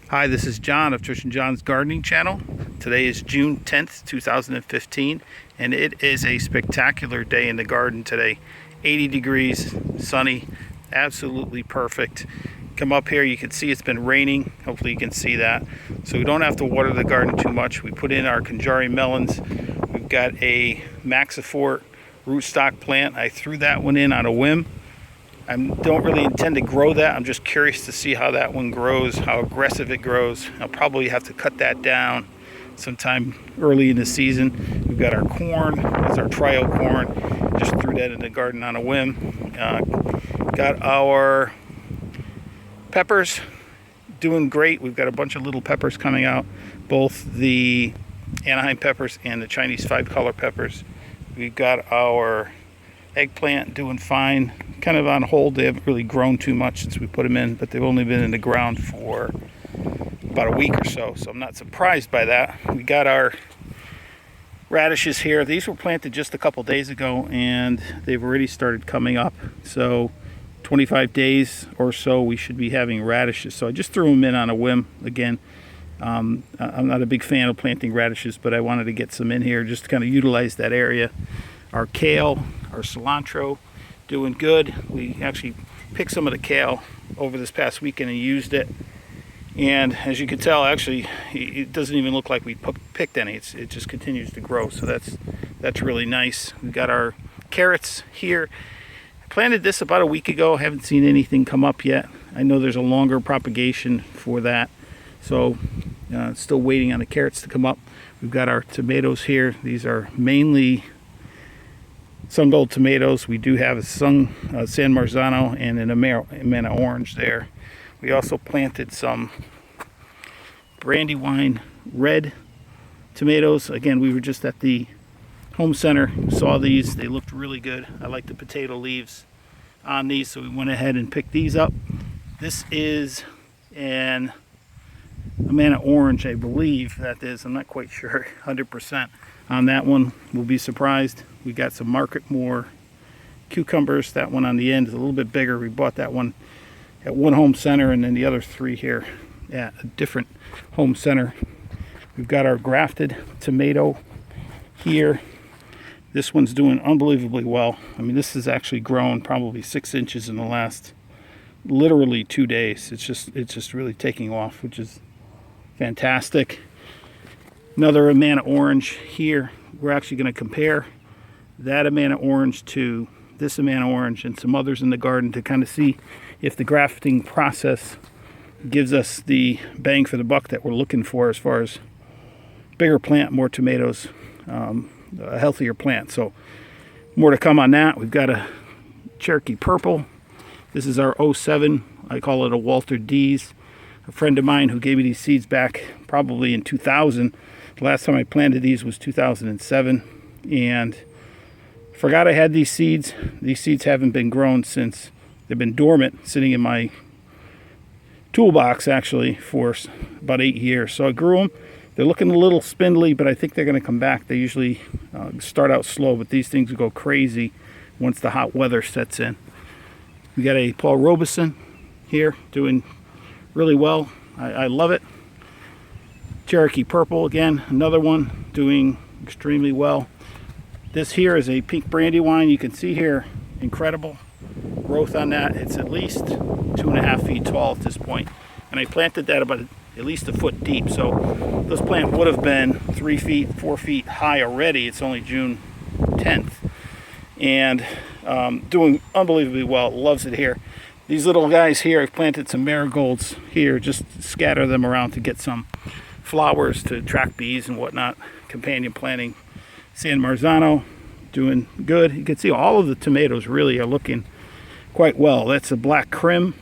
Hi, this is John of Trish and John's Gardening Channel. Today is June 10th, 2015, and it is a spectacular day in the garden today. 80 degrees, sunny, absolutely perfect. Come up here, you can see it's been raining. Hopefully you can see that. So we don't have to water the garden too much. We put in our Conjari melons. We've got a Maxifort rootstock plant. I threw that one in on a whim. I don't really intend to grow that. I'm just curious to see how that one grows, how aggressive it grows. I'll probably have to cut that down sometime early in the season. We've got our corn. That's our trio corn. Just threw that in the garden on a whim. Got our peppers doing great. We've got a bunch of little peppers coming out, both the Anaheim peppers and the Chinese 5-color peppers. We've got our eggplant doing fine, kind of on hold. They haven't really grown too much since we put them in, but they've only been in the ground for about a week or so, so I'm not surprised by that. We got our radishes here. These were planted just a couple days ago and they've already started coming up, so 25 days or so we should be having radishes. So I just threw them in on a whim again. I'm not a big fan of planting radishes, but I wanted to get some in here just to kind of utilize that area. Our kale, our cilantro, doing good. We actually picked some of the kale over this past weekend and used it. And as you can tell, actually, it doesn't even look like we picked any. It just continues to grow, so that's really nice. We've got our carrots here. I planted this about a week ago. I haven't seen anything come up yet. I know there's a longer propagation for that, so still waiting on the carrots to come up. We've got our tomatoes here. These are mainly Sun Gold tomatoes. We do have a San Marzano and an Amana orange there. We also planted some Brandywine red tomatoes. Again, we were just at the home center, saw these. They looked really good. I like the potato leaves on these, so we went ahead and picked these up. This is an Amana orange, I believe that is. I'm not quite sure 100% on that one. We'll be surprised. We got some Marketmore cucumbers. That one on the end is a little bit bigger. We bought that one at one home center, and then the other three here at a different home center. We've got our grafted tomato here. This one's doing unbelievably well. I mean, this has actually grown probably 6 inches in the last literally 2 days. It's just really taking off, which is fantastic. Another Amana orange here. We're actually going to compare that Amana orange to this Amana orange and some others in the garden to kind of see if the grafting process gives us the bang for the buck that we're looking for, as far as bigger plant, more tomatoes, a healthier plant. So more to come on that. We've got a Cherokee purple. This is our 07. I call it a Walter D's. A friend of mine who gave me these seeds back probably in 2000. The last time I planted these was 2007, and forgot I had these seeds. These seeds haven't been grown since. They've been dormant, sitting in my toolbox actually for about 8 years. So I grew them. They're looking a little spindly, but I think they're going to come back. They usually start out slow, but these things go crazy once the hot weather sets in. We got a Paul Robeson here doing really well. I love it. Cherokee purple again, another one doing extremely well. This here is a pink Brandywine. You can see here, incredible growth on that. It's at least 2.5 feet tall at this point, and I planted that about at least a foot deep. So this plant would have been 3 feet, 4 feet high already. It's only June 10th, and doing unbelievably well. Loves it here. These little guys here, I've planted some marigolds here, just scatter them around to get some flowers to attract bees and whatnot. Companion planting. San Marzano doing good. You can see all of the tomatoes really are looking quite well. That's a black crim.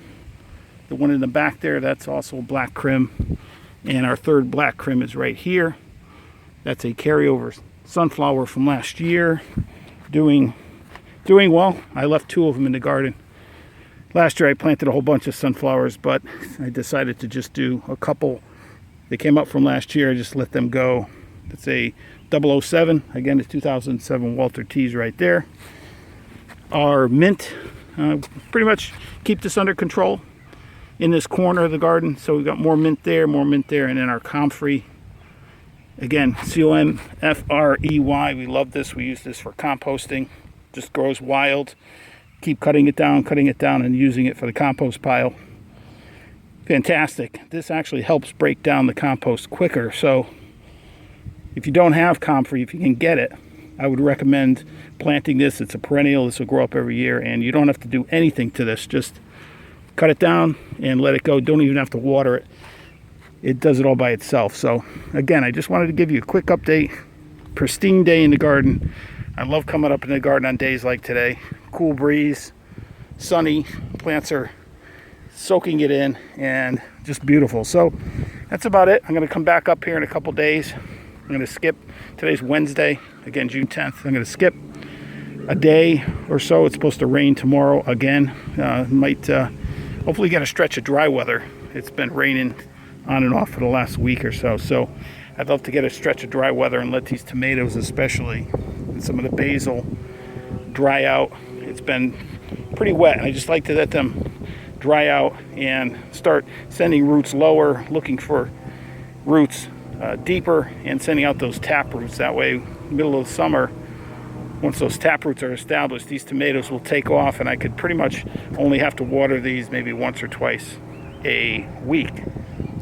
The one in the back there, that's also black crim. And our third black crim is right here. That's a carryover sunflower from last year. Doing well. I left 2 of them in the garden. Last year I planted a whole bunch of sunflowers, but I decided to just do a couple. They came up from last year. I just let them go. It's a 007. Again, it's 2007 Walter T's right there. Our mint, pretty much keep this under control. in this corner of the garden. So we've got more mint there, and then our comfrey. Again, COMFREY. We love this. We use this for composting. Just grows wild. Keep cutting it down, and using it for the compost pile. Fantastic. This actually helps break down the compost quicker. So if you don't have comfrey, if you can get it, I would recommend planting this. It's a perennial. This will grow up every year, and you don't have to do anything to this. Just cut it down and let it go. Don't even have to water it. It does it all by itself. So again, I just wanted to give you a quick update. Pristine day in the garden. I love coming up in the garden on days like today. Cool breeze, sunny, plants are soaking it in, and just beautiful. So that's about it. I'm going to come back up here in a couple days. I'm going to skip. Today's Wednesday, again, June 10th. I'm going to skip a day or so. It's supposed to rain tomorrow again. Might hopefully get a stretch of dry weather. It's been raining on and off for the last week or so. So I'd love to get a stretch of dry weather and let these tomatoes, especially, and some of the basil, dry out. It's been pretty wet, and I just like to let them dry out and start sending roots lower, looking for roots deeper, and sending out those tap roots. That way, middle of the summer, once those tap roots are established, these tomatoes will take off, and I could pretty much only have to water these maybe once or twice a week.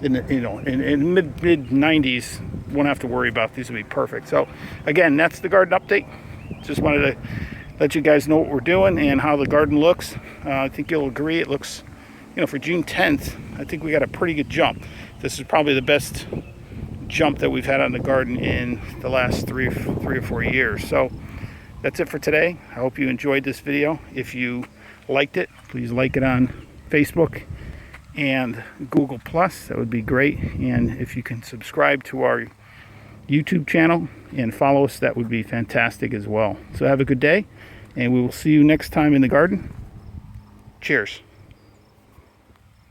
In mid 90s, won't have to worry about these. Will be perfect. So again, that's the garden update. Just wanted to let you guys know what we're doing and how the garden looks. I think you'll agree it looks, for June 10th, I think we got a pretty good jump. This is probably the best jump that we've had on the garden in the last three or four years. So that's it for today. I hope you enjoyed this video. If you liked it, please like it on Facebook and Google+. That would be great. And if you can subscribe to our YouTube channel and follow us, that would be fantastic as well. So have a good day, and we will see you next time in the garden. Cheers.